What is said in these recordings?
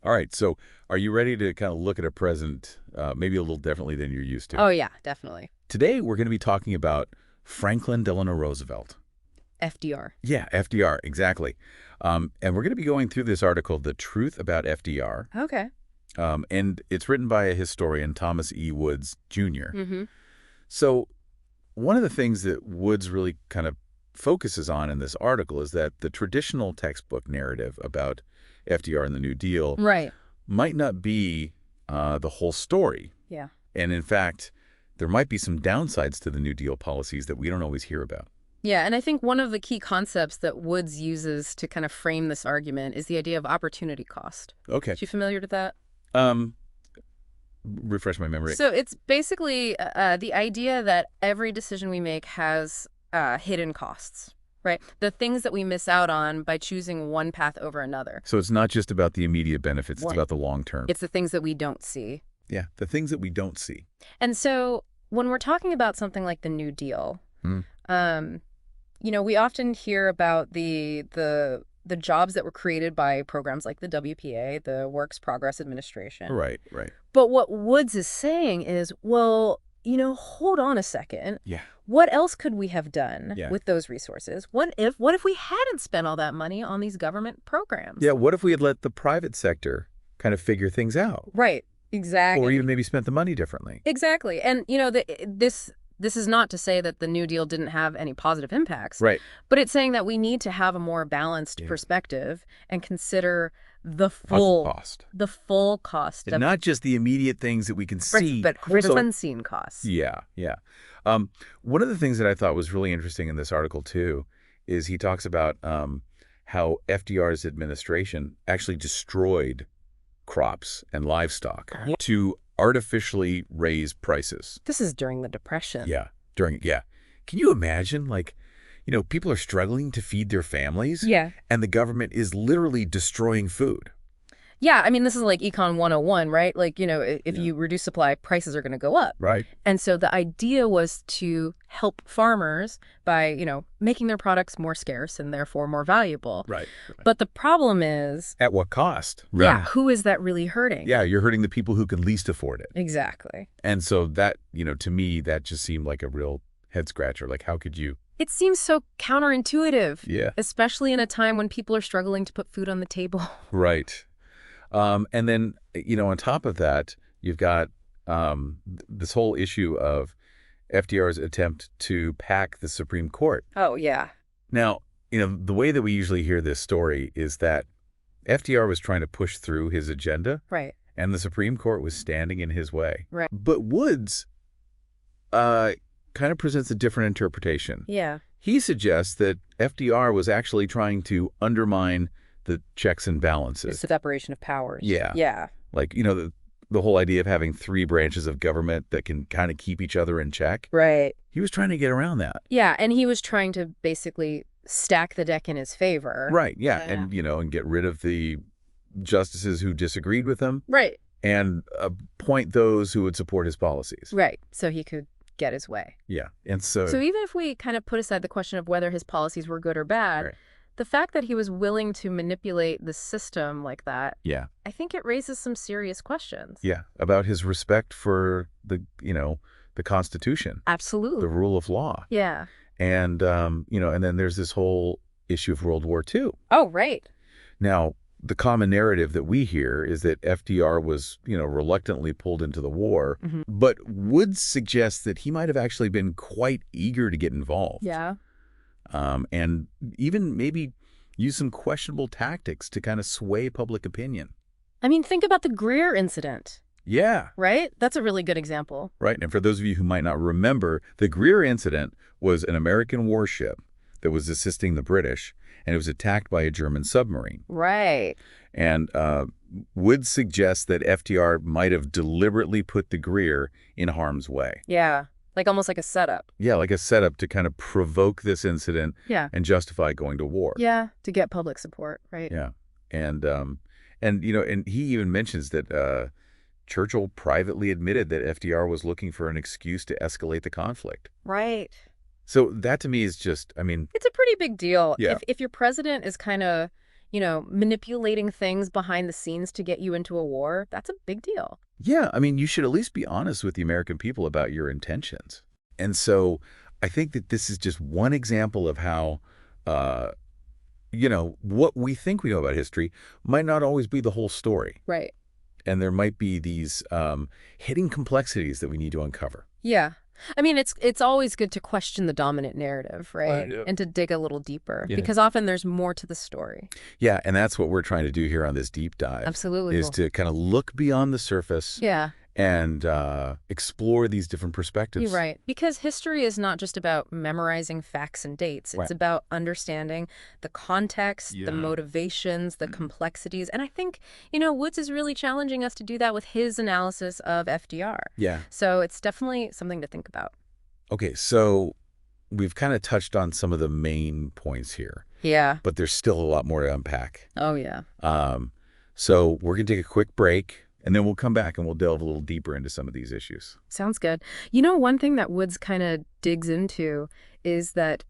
All right, so are you ready to kind of look at a present maybe a little differently than you're used to? Oh, yeah, definitely. Today, we're going to be talking about Franklin Delano Roosevelt. FDR. Yeah, FDR, exactly. And we're going to be going through this article, The Truth About FDR. Okay. And it's written by a historian, Thomas E. Woods, Jr. Mm-hmm. So one of the things that Woods really kind of focuses on in this article is that the traditional textbook narrative about FDR and the New Deal Right. might not be the whole story. Yeah. And in fact, there might be some downsides to the New Deal policies that we don't always hear about. Yeah, and I think one of the key concepts that Woods uses to kind of frame this argument is the idea of opportunity cost. Okay. Are you familiar with that? Um, refresh my memory. So it's basically the idea that every decision we make has hidden costs, right? The things that we miss out on by choosing one path over another. So it's not just about the immediate benefits, it's Right. about the long term. It's the things that we don't see. Yeah, the things that we don't see. And so when we're talking about something like the New Deal, Hmm. we often hear about the jobs that were created by programs like the WPA, the Works Progress Administration. Right, right. But what Woods is saying is, well, hold on a second. Yeah. What else could we have done Yeah. with those resources? What if we hadn't spent all that money on these government programs? Yeah, what if we had let the private sector kind of figure things out? Right. Exactly. Or even maybe spent the money differently? Exactly. And, this is not to say that the New Deal didn't have any positive impacts. Right. But it's saying that we need to have a more balanced Yeah. perspective and consider the What's the full cost? the full cost And of not just the immediate things that we can see. but So- unseen costs. Yeah, yeah. One of the things that I thought was really interesting in this article, too, is he talks about how FDR's administration actually destroyed crops and livestock to artificially raise prices. This is during the Depression. Yeah, yeah. Can you imagine, people are struggling to feed their families? Yeah. And the government is literally destroying food. Yeah, I mean, this is like Econ 101, right? Like, if Yeah. you reduce supply, prices are going to go up. Right. And so the idea was to help farmers by, making their products more scarce and therefore more valuable. Right. But the problem is, At what cost? yeah, who is that really hurting? Yeah, you're hurting the people who can least afford it. Exactly. And so that, to me, that just seemed like a real head scratcher. Like, how could you? It seems so counterintuitive. Yeah. Especially in a time when people are struggling to put food on the table. Right. And then, on top of that, you've got this whole issue of FDR's attempt to pack the Supreme Court. Oh, yeah. Now, the way that we usually hear this story is that FDR was trying to push through his agenda, Right. and the Supreme Court was standing in his way. Right. But Woods kind of presents a different interpretation. Yeah. He suggests that FDR was actually trying to undermine the checks and balances. It's the separation of powers. Yeah. Yeah. Like, the whole idea of having three branches of government that can kind of keep each other in check. Right. He was trying to get around that. Yeah, and he was trying to basically stack the deck in his favor. Right, yeah. Yeah. And, and get rid of the justices who disagreed with him Right. and appoint those who would support his policies. Right. So he could get his way. Yeah. And so even if we kind of put aside the question of whether his policies were good or bad, Right. the fact that he was willing to manipulate the system like that, yeah, I think it raises some serious questions. yeah, about his respect for the Constitution, Absolutely. the rule of law. Yeah. And, and then there's this whole issue of World War II. Oh, right. Now, the common narrative that we hear is that FDR was, reluctantly pulled into the war, Mhm. but Woods suggests that he might have actually been quite eager to get involved. Yeah. And even maybe use some questionable tactics to kind of sway public opinion. I mean, think about the Greer incident, Yeah, right? That's a really good example. right. And for those of you who might not remember, the Greer incident was an American warship that was assisting the British, and it was attacked by a German submarine. Right. And Woods suggests that FDR might have deliberately put the Greer in harm's way. Yeah. Like almost like a setup. Yeah, like a setup to kind of provoke this incident Yeah. and justify going to war. Yeah. To get public support, right? Yeah. And and he even mentions that Churchill privately admitted that FDR was looking for an excuse to escalate the conflict. Right. So that to me is just, It's a pretty big deal. Yeah. If your president is kind of, manipulating things behind the scenes to get you into a war, that's a big deal. Yeah, I mean, you should at least be honest with the American people about your intentions. And so I think that this is just one example of how, uh, what we think we know about history might not always be the whole story. Right. And there might be these hidden complexities that we need to uncover. Yeah. I mean, it's always good to question the dominant narrative, right? Yeah. And to dig a little deeper, Yeah. because often there's more to the story. Yeah, and that's what we're trying to do here on this deep dive. Absolutely. Is to kind of look beyond the surface. Yeah. And explore these different perspectives. You're right. Because history is not just about memorizing facts and dates. It's Right. about understanding the context, Yeah. the motivations, the complexities. And I think, Woods is really challenging us to do that with his analysis of FDR. Yeah. So it's definitely something to think about. Okay, so we've kind of touched on some of the main points here, Yeah. but there's still a lot more to unpack. Oh, yeah. So we're going to take a quick break, and then we'll come back and we'll delve a little deeper into some of these issues. Sounds good. One thing that Woods kind of digs into is that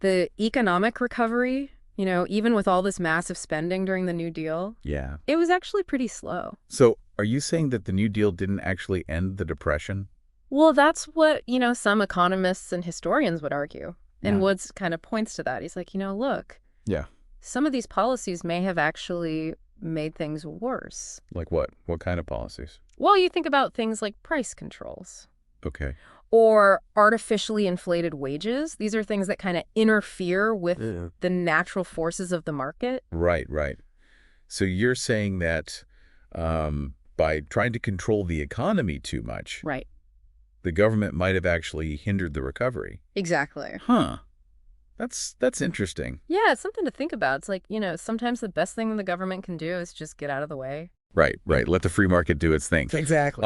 the economic recovery, even with all this massive spending during the New Deal, Yeah. it was actually pretty slow. So are you saying that the New Deal didn't actually end the Depression? Well, that's what, some economists and historians would argue. And Yeah. Woods kind of points to that. He's like, look, Yeah. some of these policies may have actually made things worse. Like what? What kind of policies? Well, you think about things like price controls Okay. or artificially inflated wages. These are things that kind of interfere with the natural forces of the market. Right, right. So you're saying that by trying to control the economy too much, Right. the government might have actually hindered the recovery. Exactly. Huh. That's interesting. Yeah, it's something to think about. It's like, sometimes the best thing the government can do is just get out of the way. Right, right. Let the free market do its thing. Exactly.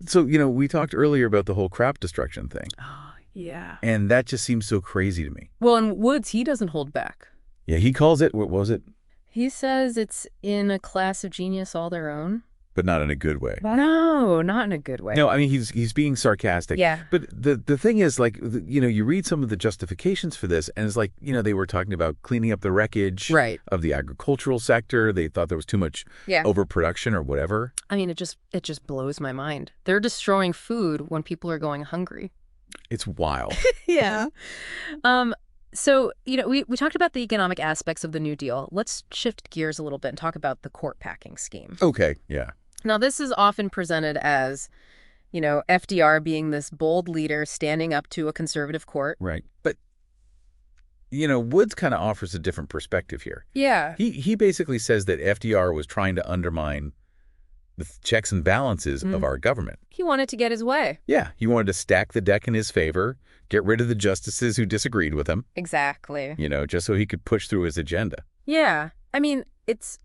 So, we talked earlier about the whole crop destruction thing. Oh, yeah. And that just seems so crazy to me. Well, in Woods, he doesn't hold back. Yeah, he calls it, what was it? He says it's in a class of genius all their own. But not in a good way. No, not in a good way. No, I mean, he's being sarcastic. Yeah. But the thing is, like, you read some of the justifications for this, and it's like, they were talking about cleaning up the wreckage Right. of the agricultural sector. They thought there was too much overproduction or whatever. I mean, it just blows my mind. They're destroying food when people are going hungry. It's wild. Yeah. So, we talked about the economic aspects of the New Deal. Let's shift gears a little bit and talk about the court packing scheme. Okay, yeah. Now, this is often presented as, FDR being this bold leader standing up to a conservative court. Right. But, Woods kind of offers a different perspective here. Yeah. He basically says that FDR was trying to undermine the checks and balances of our government. He wanted to get his way. Yeah, he wanted to stack the deck in his favor, get rid of the justices who disagreed with him, Exactly. just so he could push through his agenda. Yeah. I mean, it's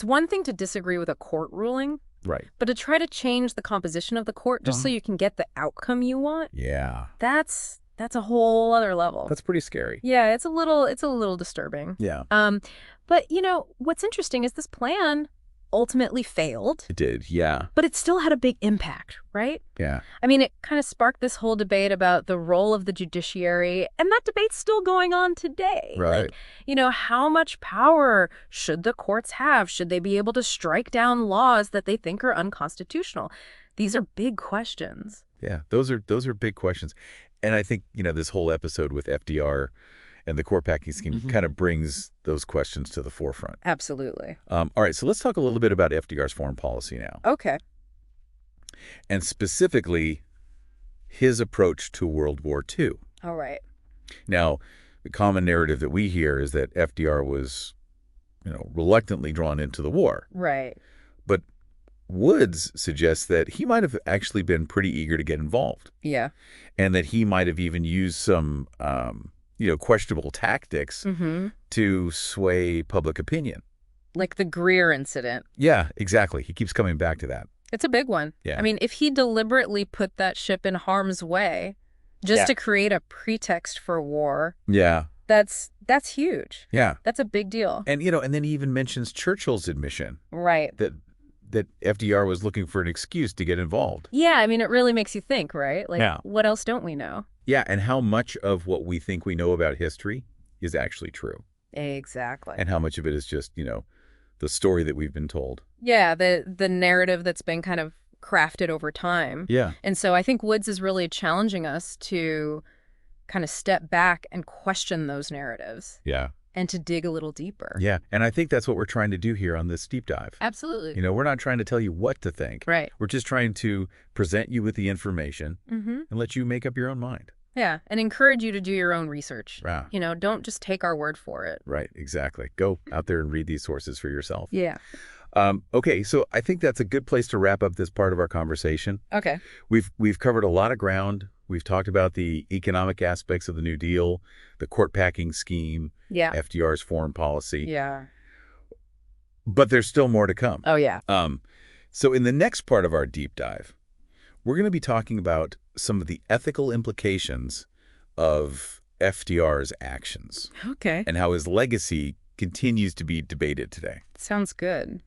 one thing to disagree with a court ruling, Right. but to try to change the composition of the court just so you can get the outcome you want, Yeah. that's a whole other level. That's pretty scary. Yeah, it's a little disturbing. Yeah. But what's interesting is this plan ultimately failed, It did, yeah. but it still had a big impact, right? Yeah. I mean, it kind of sparked this whole debate about the role of the judiciary, and that debate's still going on today. Right. Like, how much power should the courts have? Should they be able to strike down laws that they think are unconstitutional? These are big questions. Yeah, those are big questions. And I think, this whole episode with FDR and the court packing scheme kind of brings those questions to the forefront. Absolutely. All right, so let's talk a little bit about FDR's foreign policy now. Okay. And specifically, his approach to World War II. All right. Now, the common narrative that we hear is that FDR was, reluctantly drawn into the war. Right. But Woods suggests that he might have actually been pretty eager to get involved. Yeah. And that he might have even used some, questionable tactics to sway public opinion. Like the Greer incident. Yeah, exactly. He keeps coming back to that. It's a big one. Yeah. I mean, if he deliberately put that ship in harm's way just to create a pretext for war, Yeah. that's huge. Yeah. That's a big deal. And, and then he even mentions Churchill's admission Right. that FDR was looking for an excuse to get involved. Yeah, I mean, it really makes you think, right? Like, Yeah. what else don't we know? Yeah, and how much of what we think we know about history is actually true. Exactly. and how much of it is just, the story that we've been told. Yeah, the narrative that's been kind of crafted over time. Yeah. And so I think Woods is really challenging us to kind of step back and question those narratives Yeah. and to dig a little deeper. Yeah. And I think that's what we're trying to do here on this deep dive. Absolutely. We're not trying to tell you what to think. Right. We're just trying to present you with the information Mm-hmm. and let you make up your own mind. Yeah, and encourage you to do your own research. Yeah. Don't just take our word for it. Right. Exactly. Go out there and read these sources for yourself. Yeah. Okay. So I think that's a good place to wrap up this part of our conversation. Okay. We've covered a lot of ground. We've talked about the economic aspects of the New Deal, the court packing scheme, Yeah. FDR's foreign policy. Yeah. But there's still more to come. Oh, yeah. So in the next part of our deep dive, we're going to be talking about some of the ethical implications of FDR's actions Okay. and how his legacy continues to be debated today. Sounds good.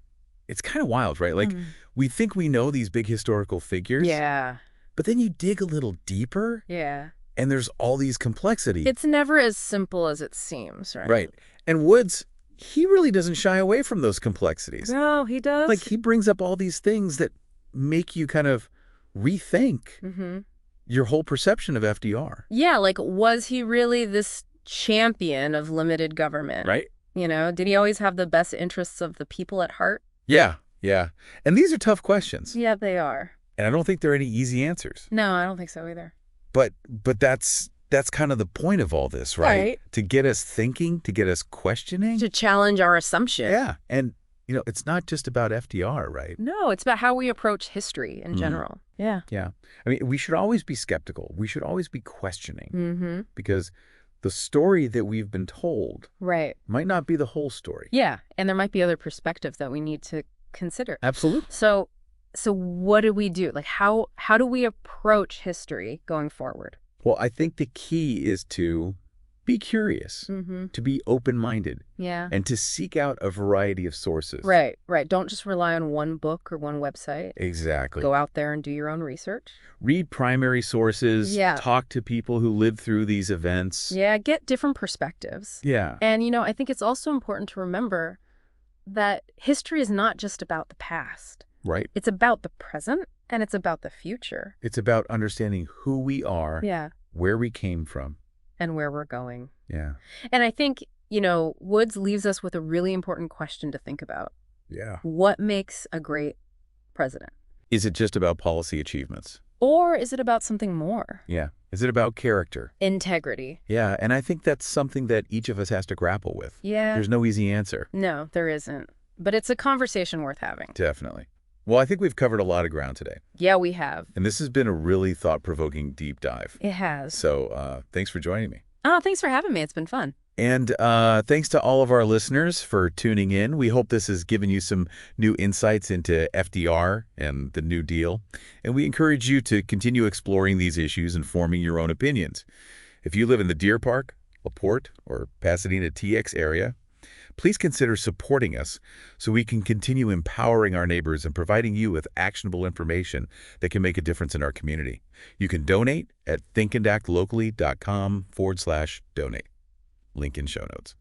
It's kind of wild, right? Like, we think we know these big historical figures. Yeah. But then you dig a little deeper, Yeah. and there's all these complexities. It's never as simple as it seems, right? Right. And Woods, he really doesn't shy away from those complexities. No, he does. Like, he brings up all these things that make you kind of rethink your whole perception of FDR. Yeah, like, was he really this champion of limited government? Right? Did he always have the best interests of the people at heart? Yeah, yeah. And these are tough questions. Yeah, they are. And I don't think there are any easy answers. No, I don't think so either. But that's kind of the point of all this, right? Right. To get us thinking, to get us questioning. To challenge our assumption. Yeah. And, it's not just about FDR, right? No, it's about how we approach history in general. Yeah. Yeah. I mean, we should always be skeptical. We should always be questioning. Because the story that we've been told Right. might not be the whole story. Yeah, and there might be other perspectives that we need to consider. Absolutely. So what do we do? Like, how do we approach history going forward? Well, I think the key is to be curious, to be open-minded, Yeah. and to seek out a variety of sources. Right. Don't just rely on one book or one website. Exactly. Go out there and do your own research. Read primary sources. Yeah. Talk to people who lived through these events. Yeah, get different perspectives. Yeah. And, I think it's also important to remember that history is not just about the past. Right. It's about the present and it's about the future. It's about understanding who we are, Yeah. where we came from. And where we're going. Yeah. And I think, Woods leaves us with a really important question to think about. Yeah. What makes a great president? Is it just about policy achievements? Or is it about something more? Yeah. Is it about character? Integrity. Yeah. And I think that's something that each of us has to grapple with. Yeah. There's no easy answer. No, there isn't. But it's a conversation worth having. Definitely. Well, I think we've covered a lot of ground today. Yeah, we have. And this has been a really thought-provoking deep dive. It has. So thanks for joining me. Oh, thanks for having me. It's been fun. And thanks to all of our listeners for tuning in. We hope this has given you some new insights into FDR and the New Deal. And we encourage you to continue exploring these issues and forming your own opinions. If you live in the Deer Park, LaPorte, or Pasadena TX area, please consider supporting us so we can continue empowering our neighbors and providing you with actionable information that can make a difference in our community. You can donate at thinkandactlocally.com/donate. Link in show notes.